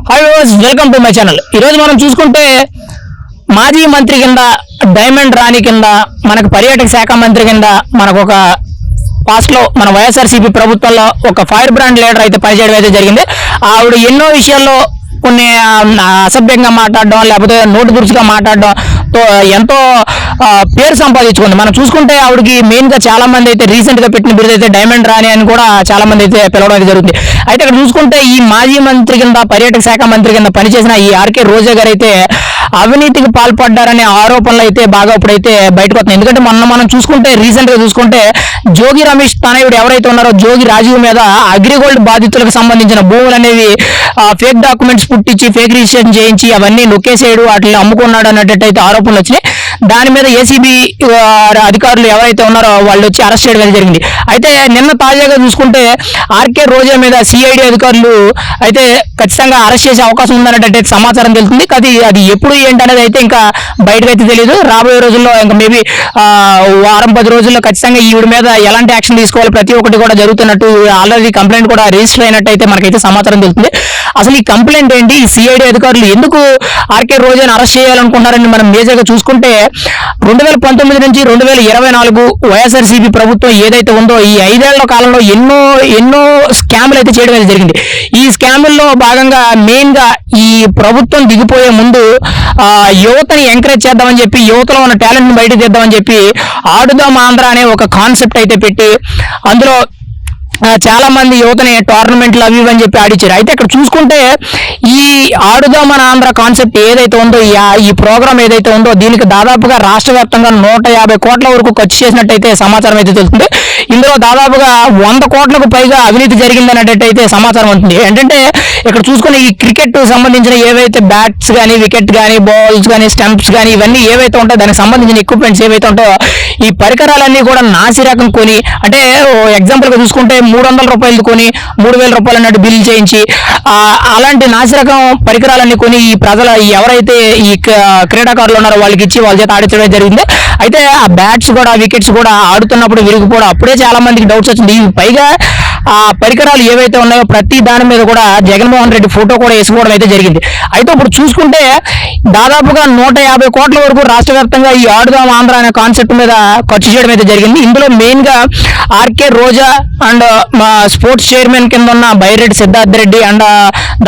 Hi viewers, welcome to my channel. ఈరోజు మనం చూసుకుంటే మాజీ మంత్రి కింద డైమండ్ రాణి కింద మనకు పర్యాటక శాఖ మంత్రి కింద మనకు ఒక పాస్ట్ లో మన వైఎస్ఆర్సీపీ ప్రభుత్వంలో ఒక ఫైర్ బ్రాండ్ లీడర్ అయితే పనిచేయడం అయితే జరిగింది. ఆవిడ ఎన్నో విషయాల్లో కొన్ని అసభ్యంగా మాట్లాడడం లేకపోతే నోటు దురుసుగా మాట్లాడడం ఎంతో పేరు సంపాదించుకుంది. మనం చూసుకుంటే ఆవిడకి మెయిన్ గా చాలా మంది అయితే రీసెంట్ గా పెట్టిన బిరుదు అయితే డైమండ్ రాణి అని కూడా చాలా మంది అయితే పిలవడం అయితే జరుగుతుంది. అయితే ఇక్కడ చూసుకుంటే ఈ మాజీ మంత్రి కింద పర్యాటక శాఖ మంత్రి కింద పనిచేసిన ఈ ఆర్కే రోజా గారు అయితే అవినీతికి పాల్పడ్డారనే ఆరోపణలు అయితే బాగా ఇప్పుడైతే బయటకు వస్తున్నాయి. ఎందుకంటే మనం చూసుకుంటే రీసెంట్ గా చూసుకుంటే జోగి రమేష్ తనయుడు ఎవరైతే ఉన్నారో జోగి రాజీవ్ మీద అగ్రిగోల్డ్ బాధితులకు సంబంధించిన భూములు అనేవి ఫేక్ డాక్యుమెంట్స్ పుట్టించి ఫేక్ రిజిస్ట్రేషన్ చేయించి అవన్నీ నొక్కేసేయడు వాటిని అమ్ముకున్నాడు అన్నట్టయితే ఆరోపణలు వచ్చినాయి. దాని మీద ఏసీబీ అధికారులు ఎవరైతే ఉన్నారో వాళ్ళు వచ్చి అరెస్ట్ చేయడం జరిగింది. అయితే నిన్న తాజాగా చూసుకుంటే ఆర్కే రోజా మీద సిఐడి అధికారులు అయితే ఖచ్చితంగా అరెస్ట్ చేసే అవకాశం ఉందన్నట్టు సమాచారం తెలుస్తుంది. అది ఎప్పుడు ఏంటనేది అయితే ఇంకా బయటకు అయితే తెలియదు. రాబోయే రోజుల్లో ఇంకా మేబీ వారం 10 రోజుల్లో ఖచ్చితంగా ఈవిడ మీద ఎలాంటి యాక్షన్ తీసుకోవాలి ప్రతి ఒక్కటి కూడా జరుగుతున్నట్టు ఆల్రెడీ కంప్లైంట్ కూడా రిజిస్టర్ అయినట్టు అయితే మనకైతే సమాచారం తెలుస్తుంది. అసలు ఈ కంప్లైంట్ ఏంటి, ఈ సిఐడి అధికారులు ఎందుకు ఆర్కే రోజాను అరెస్ట్ చేయాలనుకుంటున్నారని మనం మేజర్గా చూసుకుంటే 2019 నుంచి 2024 వైఎస్ఆర్సీపీ ప్రభుత్వం ఏదైతే ఉందో ఈ 5 ఏళ్ల కాలంలో ఎన్నో స్కామ్లు అయితే చేయడం అయితే జరిగింది. ఈ స్కాముల్లో భాగంగా మెయిన్ గా ఈ ప్రభుత్వం దిగిపోయే ముందు యువతని ఎంకరేజ్ చేద్దామని చెప్పి యువతలో ఉన్న టాలెంట్ ని బయట తీద్దామని చెప్పి ఆడుదాం ఆంధ్ర అనే ఒక కాన్సెప్ట్ అయితే పెట్టి అందులో చాలా మంది యువతని టోర్నమెంట్లు అవి అని చెప్పి ఆడిచ్చారు. అయితే ఇక్కడ చూసుకుంటే ఈ ఆడుదాం మన ఆంధ్ర కాన్సెప్ట్ ఏదైతే ఉందో ఈ ప్రోగ్రామ్ ఏదైతే ఉందో దీనికి దాదాపుగా రాష్ట్ర వ్యాప్తంగా 150 కోట్ల వరకు ఖర్చు చేసినట్టయితే సమాచారం అయితే తెలుస్తుంది. ఇందులో దాదాపుగా 100 కోట్లకు పైగా అవినీతి జరిగిందన్నట్టయితే సమాచారం ఉంటుంది. ఏంటంటే ఇక్కడ చూసుకుని ఈ క్రికెట్ సంబంధించిన ఏవైతే బ్యాట్స్ కానీ వికెట్ కానీ బాల్స్ కానీ స్టంప్స్ కానీ ఇవన్నీ ఏవైతే ఉంటాయో దానికి సంబంధించిన ఎక్విప్మెంట్స్ ఏవైతే ఉంటాయో ఈ పరికరాలన్నీ కూడా నాసిరకం కొని, అంటే ఎగ్జాంపుల్ గా చూసుకుంటే 300 రూపాయలు కొని 3000 రూపాయలు అన్నట్టు బిల్ చేయించి అలాంటి నాసిరకం పరికరాలన్నీ కొని ఈ ప్రజల ఎవరైతే ఈ క్రీడాకారులు ఉన్నారో వాళ్ళకి ఇచ్చి వాళ్ళ చేత ఆడించడం జరిగింది. అయితే ఆ బ్యాట్స్ కూడా వికెట్స్ కూడా ఆడుతున్నప్పుడు విరిగిపోవడం అప్పుడే చాలా మందికి డౌట్స్ వచ్చింది. పైగా ఆ పరికరాలు ఏవైతే ఉన్నాయో ప్రతి దాని మీద కూడా జగన్మోహన్ రెడ్డి ఫోటో కూడా వేసుకోవడం అయితే జరిగింది. అయితే ఇప్పుడు చూసుకుంటే దాదాపుగా 150 కోట్ల వరకు రాష్ట్ర వ్యాప్తంగా ఈ ఆడుదాం ఆంధ్ర అనే కాన్సెప్ట్ మీద ఖర్చు చేయడం అయితే జరిగింది. ఇందులో మెయిన్ గా ఆర్కే రోజా అండ్ మా స్పోర్ట్స్ చైర్మన్ కింద ఉన్న బైరెడ్డి సిద్ధార్థ్ రెడ్డి అండ్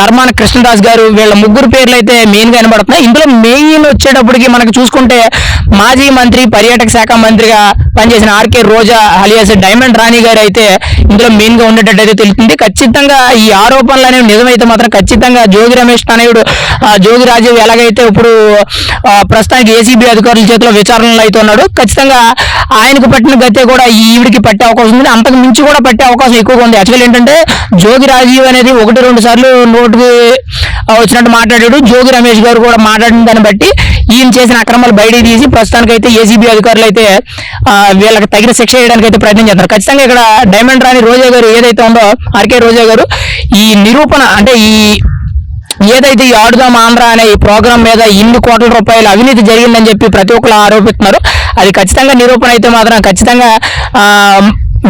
ధర్మాన కృష్ణదాస్ గారు వీళ్ళ ముగ్గురు పేర్లు అయితే మెయిన్ గా వినబడుతున్నాయి. ఇందులో మెయిన్ వచ్చేటప్పటికి మనకి చూసుకుంటే మాజీ మంత్రి పర్యాటక శాఖ మంత్రిగా పనిచేసిన ఆర్కే రోజా అలియాస్ డైమండ్ రాణి గారు అయితే ఇందులో మెయిన్ గా ఉండేటట్టు అయితే తెలుస్తుంది. ఖచ్చితంగా ఈ ఆరోపణలు అనేవి నిజమైతే మాత్రం ఖచ్చితంగా జోగి రమేష్ తనయుడు జోగి రాజీవ్ ఎలాగైతే ఇప్పుడు ప్రస్తుతానికి ఏసీబీ అధికారుల చేతిలో విచారణలు అయితే ఉన్నాడు, ఖచ్చితంగా ఆయనకు పట్టిన గతే కూడా ఈవిడికి పట్టే అవకాశం ఉంది. అంతకు మించి కూడా పట్టే అవకాశం ఎక్కువగా ఉంది. యాక్చువల్ ఏంటంటే జోగి రాజీవ్ అనేది 1-2 సార్లు నోటుకి వచ్చినట్టు మాట్లాడాడు. జోగి రమేష్ గారు కూడా మాట్లాడిన దాన్ని బట్టి ఈయన చేసిన అక్రమాలు బయటికి తీసి ప్రస్తుతానికి అయితే ఏసీబీ అధికారులు అయితే వీళ్ళకి తగిన శిక్ష చేయడానికి అయితే ప్రయత్నం చేస్తారు. ఖచ్చితంగా ఇక్కడ డైమండ్ రాణి రోజా గారు ఏదైతే ఉందో ఆర్కే రోజా గారు ఈ నిరూపణ అంటే ఏదైతే ఈ ఆడుదాం ఆంధ్ర అనే ఈ ప్రోగ్రామ్ మీద ఇన్ని కోట్ల రూపాయలు అవినీతి జరిగిందని చెప్పి ప్రతి ఒక్కరు ఆరోపిస్తున్నారు. అది ఖచ్చితంగా నిరూపణ అయితే మాత్రం ఖచ్చితంగా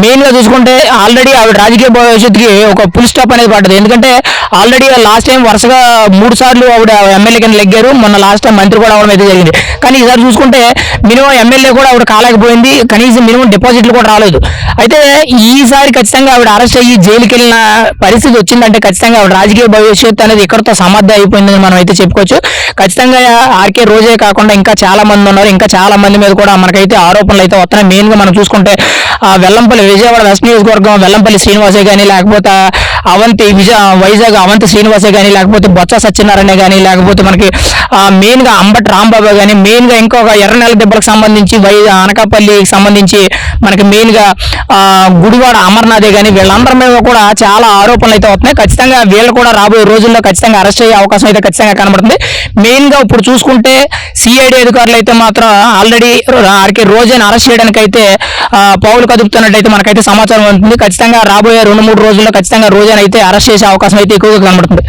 మెయిన్ గా చూసుకుంటే ఆల్రెడీ ఆవిడ రాజకీయ భవిష్యత్తుకి ఒక ఫుల్ స్టాప్ అనేది పడ్డది. ఎందుకంటే ఆల్రెడీ లాస్ట్ టైం వరుసగా 3 సార్లు ఆవిడ ఎమ్మెల్యే కింద లెగ్గారు, మొన్న లాస్ట్ టైం మంత్రి కూడా అవడం అయితే జరిగింది. కానీ ఈసారి చూసుకుంటే మినిమం ఎమ్మెల్యే కూడా ఆవిడ కాలేకపోయింది, కనీసం మినిమం డిపాజిట్లు కూడా రాలేదు. అయితే ఈసారి ఖచ్చితంగా ఆవిడ అరెస్ట్ అయ్యి జైలుకి వెళ్ళిన పరిస్థితి వచ్చిందంటే ఖచ్చితంగా ఆవిడ రాజకీయ భవిష్యత్తు అనేది ఇక్కడతో సమాధి అయిపోయిందని మనం అయితే చెప్పుకోవచ్చు. ఖచ్చితంగా ఆర్కే రోజే కాకుండా ఇంకా చాలా మంది ఉన్నారు, ఇంకా చాలా మంది మీద కూడా మనకైతే ఆరోపణలు అయితే వస్తున్నాయి. మెయిన్ గా మనం చూసుకుంటే వెల్లంపల్లి విజయవాడ వెస్ట్ నియోజకవర్గం వెల్లంపల్లి శ్రీనివాసే కానీ లేకపోతే వైజాగ్ అవంతి శ్రీనివాసే కానీ లేకపోతే బొత్స సత్యనారాయణ కానీ లేకపోతే మనకి మెయిన్ గా అంబటి రాంబాబు కానీ మెయిన్ గా ఇంకొక ఎర్రనెల దెబ్బలకు సంబంధించి అనకాపల్లికి సంబంధించి మనకి మెయిన్ గా గుడివాడ అమర్నాథే కానీ వీళ్ళందరి మీద కూడా చాలా ఆరోపణలు అయితే వస్తున్నాయి. ఖచ్చితంగా వీళ్ళు కూడా రాబోయే రోజుల్లో ఖచ్చితంగా అరెస్ట్ అయ్యే అవకాశం అయితే ఖచ్చితంగా కనబడుతుంది. మెయిన్ గా ఇప్పుడు చూసుకుంటే సిఐడి అధికారులు అయితే మాత్రం ఆల్రెడీ ఆర్కే రోజాని అరెస్ట్ చేయడానికి అయితే పౌలు కదుపుతున్నట్టయితే మనకైతే సమాచారం ఉంటుంది. ఖచ్చితంగా రాబోయే 2-3 రోజుల్లో ఖచ్చితంగా రోజాని అయితే అరెస్ట్ చేసే అవకాశం అయితే ఎక్కువగా కనబడుతుంది.